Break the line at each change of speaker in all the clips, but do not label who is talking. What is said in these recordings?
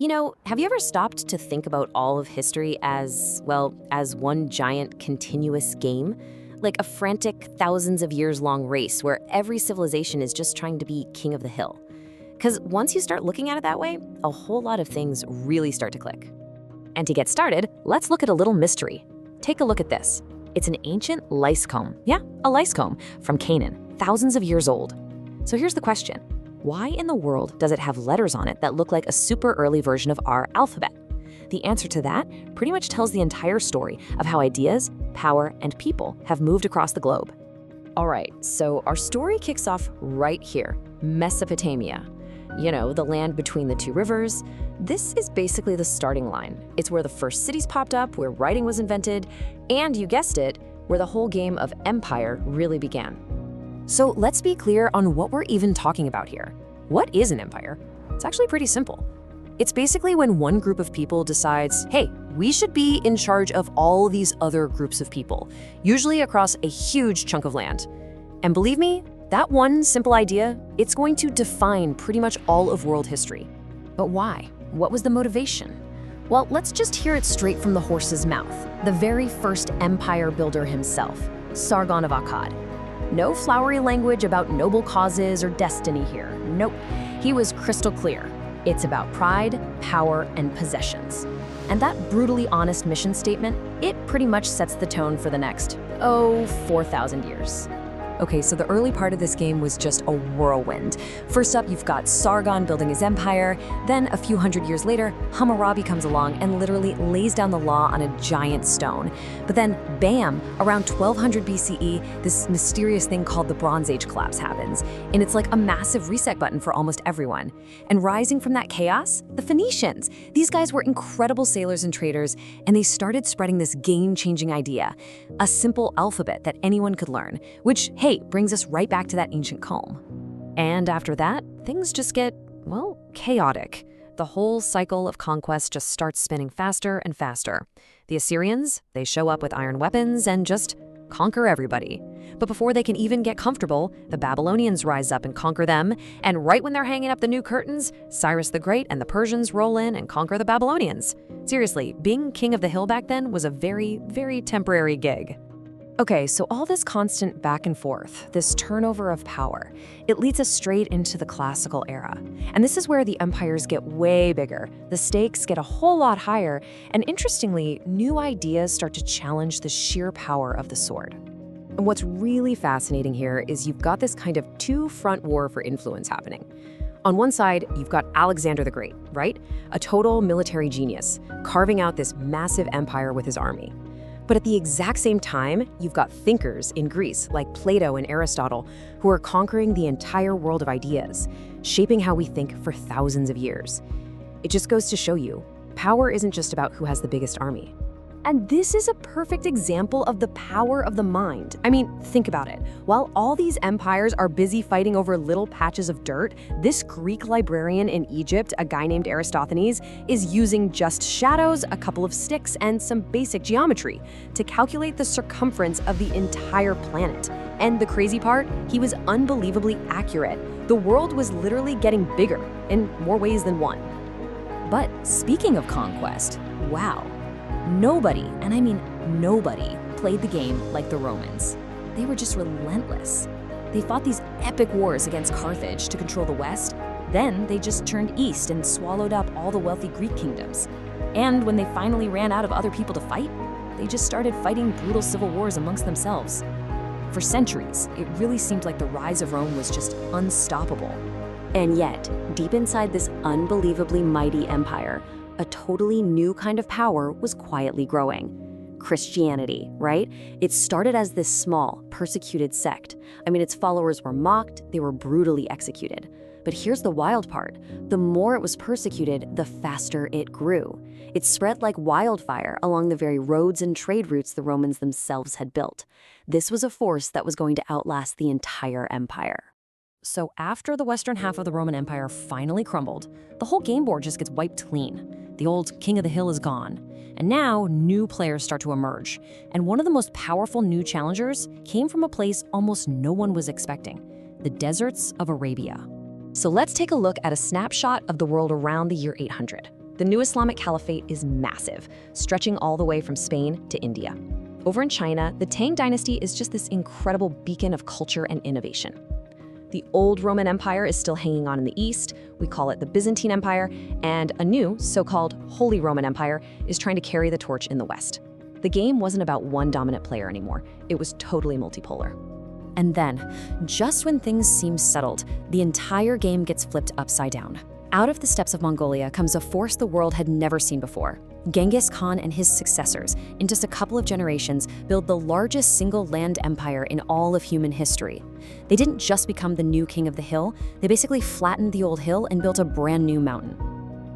Have you ever stopped to think about all of history as, well, as one giant continuous game? Like a frantic, thousands of years long race where every civilization is just trying to be king of the hill. Because once you start looking at it that way, a whole lot of things really start to click. And to get started, let's look at a little mystery. Take a look at this. It's an ancient lice comb. Yeah, a lice comb from Canaan, thousands of years old. So here's the question. Why in the world does it have letters on it that look like a super early version of our alphabet? The answer to that pretty much tells the entire story of how ideas, power, and people have moved across the globe. All right, so our story kicks off right here, Mesopotamia. The land between the two rivers. This is basically the starting line. It's where the first cities popped up, where writing was invented, and you guessed it, where the whole game of empire really began. So let's be clear on what we're even talking about here. What is an empire? It's actually pretty simple. It's basically when one group of people decides, hey, we should be in charge of all these other groups of people, usually across a huge chunk of land. And believe me, that one simple idea, it's going to define pretty much all of world history. But why? What was the motivation? Well, let's just hear it straight from the horse's mouth. The very first empire builder himself, Sargon of Akkad. No flowery language about noble causes or destiny here. Nope. He was crystal clear. It's about pride, power, and possessions. And that brutally honest mission statement, it pretty much sets the tone for the next, 4,000 years. Okay, so the early part of this game was just a whirlwind. First up, you've got Sargon building his empire. Then, a few hundred years later, Hammurabi comes along and literally lays down the law on a giant stone. But then, bam, around 1200 BCE, this mysterious thing called the Bronze Age collapse happens. And it's like a massive reset button for almost everyone. And rising from that chaos, the Phoenicians. These guys were incredible sailors and traders, and they started spreading this game-changing idea, a simple alphabet that anyone could learn, which, hey, brings us right back to that ancient comb. And after that, things just get, well, chaotic. The whole cycle of conquest just starts spinning faster and faster. The Assyrians, they show up with iron weapons and just conquer everybody. But before they can even get comfortable, the Babylonians rise up and conquer them, and right when they're hanging up the new curtains, Cyrus the Great and the Persians roll in and conquer the Babylonians. Seriously, being king of the hill back then was a very, very temporary gig. Okay, so all this constant back and forth, this turnover of power, it leads us straight into the classical era. And this is where the empires get way bigger, the stakes get a whole lot higher, and interestingly, new ideas start to challenge the sheer power of the sword. And what's really fascinating here is you've got this kind of two-front war for influence happening. On one side, you've got Alexander the Great, right? A total military genius, carving out this massive empire with his army. But at the exact same time, you've got thinkers in Greece like Plato and Aristotle who are conquering the entire world of ideas, shaping how we think for thousands of years. It just goes to show you, power isn't just about who has the biggest army. And this is a perfect example of the power of the mind. I mean, think about it. While all these empires are busy fighting over little patches of dirt, this Greek librarian in Egypt, a guy named Aristophanes, is using just shadows, a couple of sticks, and some basic geometry to calculate the circumference of the entire planet. And the crazy part, he was unbelievably accurate. The world was literally getting bigger in more ways than one. But speaking of conquest, wow. Nobody, and I mean nobody, played the game like the Romans. They were just relentless. They fought these epic wars against Carthage to control the West. Then they just turned east and swallowed up all the wealthy Greek kingdoms. And when they finally ran out of other people to fight, they just started fighting brutal civil wars amongst themselves. For centuries, it really seemed like the rise of Rome was just unstoppable. And yet, deep inside this unbelievably mighty empire, a totally new kind of power was quietly growing. Christianity, right? It started as this small, persecuted sect. I mean, its followers were mocked, they were brutally executed. But here's the wild part. The more it was persecuted, the faster it grew. It spread like wildfire along the very roads and trade routes the Romans themselves had built. This was a force that was going to outlast the entire empire. So after the western half of the Roman Empire finally crumbled, the whole game board just gets wiped clean. The old king of the hill is gone. And now new players start to emerge. And one of the most powerful new challengers came from a place almost no one was expecting, the deserts of Arabia. So let's take a look at a snapshot of the world around the year 800. The new Islamic Caliphate is massive, stretching all the way from Spain to India. Over in China, the Tang dynasty is just this incredible beacon of culture and innovation. The old Roman Empire is still hanging on in the east, we call it the Byzantine Empire, and a new, so-called Holy Roman Empire is trying to carry the torch in the west. The game wasn't about one dominant player anymore, it was totally multipolar. And then, just when things seem settled, the entire game gets flipped upside down. Out of the steppes of Mongolia comes a force the world had never seen before. Genghis Khan and his successors, in just a couple of generations, build the largest single land empire in all of human history. They didn't just become the new king of the hill, they basically flattened the old hill and built a brand new mountain.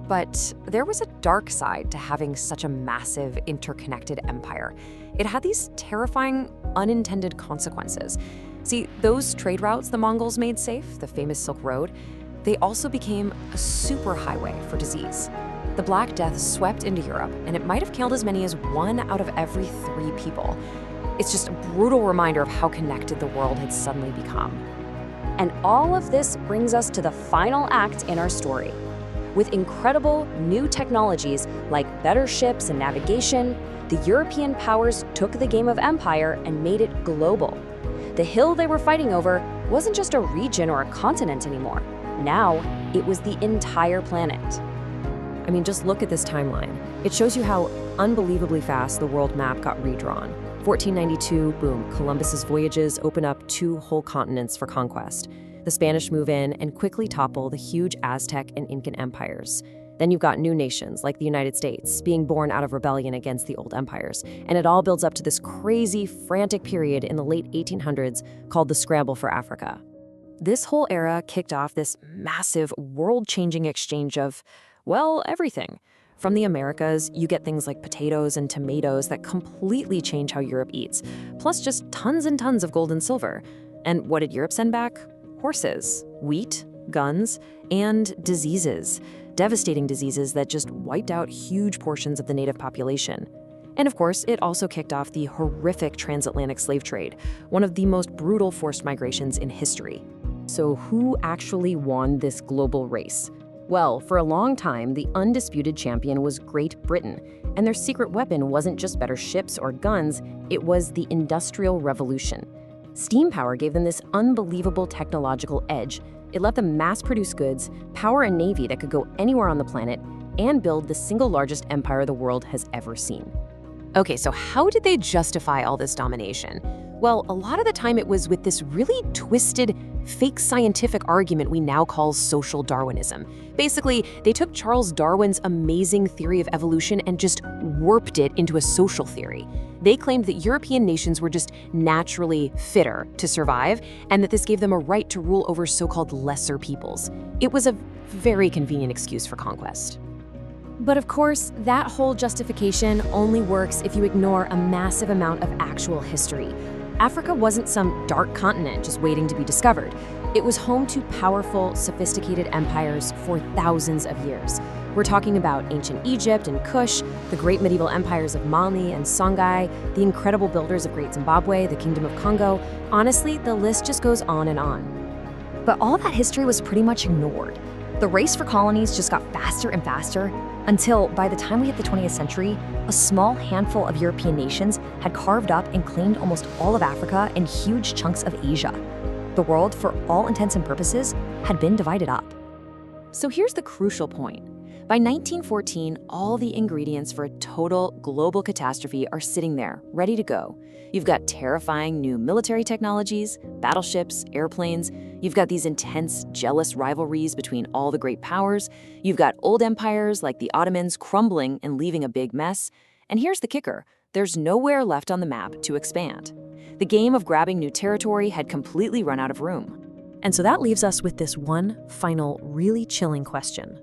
But there was a dark side to having such a massive, interconnected empire. It had these terrifying, unintended consequences. See, those trade routes the Mongols made safe, the famous Silk Road, they also became a superhighway for disease. The Black Death swept into Europe, and it might have killed as many as 1 out of every 3 people. It's just a brutal reminder of how connected the world had suddenly become.
And all of this brings us to the final act in our story. With incredible new technologies like better ships and navigation, the European powers took the game of empire and made it global. The hill they were fighting over wasn't just a region or a continent anymore. Now, it was the entire planet.
I mean, just look at this timeline. It shows you how unbelievably fast the world map got redrawn. 1492, boom, Columbus's voyages open up 2 whole continents for conquest. The Spanish move in and quickly topple the huge Aztec and Incan empires. Then you've got new nations, like the United States, being born out of rebellion against the old empires. And it all builds up to this crazy, frantic period in the late 1800s called the Scramble for Africa. This whole era kicked off this massive, world-changing exchange of, well, everything. From the Americas, you get things like potatoes and tomatoes that completely change how Europe eats, plus just tons and tons of gold and silver. And what did Europe send back? Horses, wheat, guns, and diseases. Devastating diseases that just wiped out huge portions of the native population. And of course, it also kicked off the horrific transatlantic slave trade, one of the most brutal forced migrations in history. So who actually won this global race? Well, for a long time, the undisputed champion was Great Britain, and their secret weapon wasn't just better ships or guns, it was the Industrial Revolution. Steam power gave them this unbelievable technological edge. It let them mass-produce goods, power a navy that could go anywhere on the planet, and build the single largest empire the world has ever seen. Okay, so how did they justify all this domination? Well, a lot of the time it was with this really twisted, fake scientific argument we now call social Darwinism. Basically, they took Charles Darwin's amazing theory of evolution and just warped it into a social theory. They claimed that European nations were just naturally fitter to survive, and that this gave them a right to rule over so-called lesser peoples. It was a very convenient excuse for conquest.
But of course, that whole justification only works if you ignore a massive amount of actual history. Africa wasn't some dark continent just waiting to be discovered. It was home to powerful, sophisticated empires for thousands of years. We're talking about ancient Egypt and Kush, the great medieval empires of Mali and Songhai, the incredible builders of Great Zimbabwe, the Kingdom of Congo. Honestly, the list just goes on and on. But all that history was pretty much ignored. The race for colonies just got faster and faster until, by the time we hit the 20th century, a small handful of European nations had carved up and claimed almost all of Africa and huge chunks of Asia. The world, for all intents and purposes, had been divided up.
So here's the crucial point. By 1914, all the ingredients for a total global catastrophe are sitting there, ready to go. You've got terrifying new military technologies, battleships, airplanes. You've got these intense, jealous rivalries between all the great powers. You've got old empires like the Ottomans crumbling and leaving a big mess. And here's the kicker. There's nowhere left on the map to expand. The game of grabbing new territory had completely run out of room. And so that leaves us with this one final, really chilling question.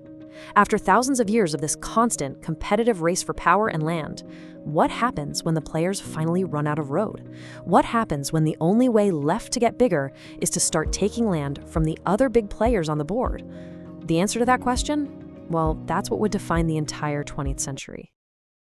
After thousands of years of this constant, competitive race for power and land, what happens when the players finally run out of road? What happens when the only way left to get bigger is to start taking land from the other big players on the board? The answer to that question? Well, that's what would define the entire 20th century.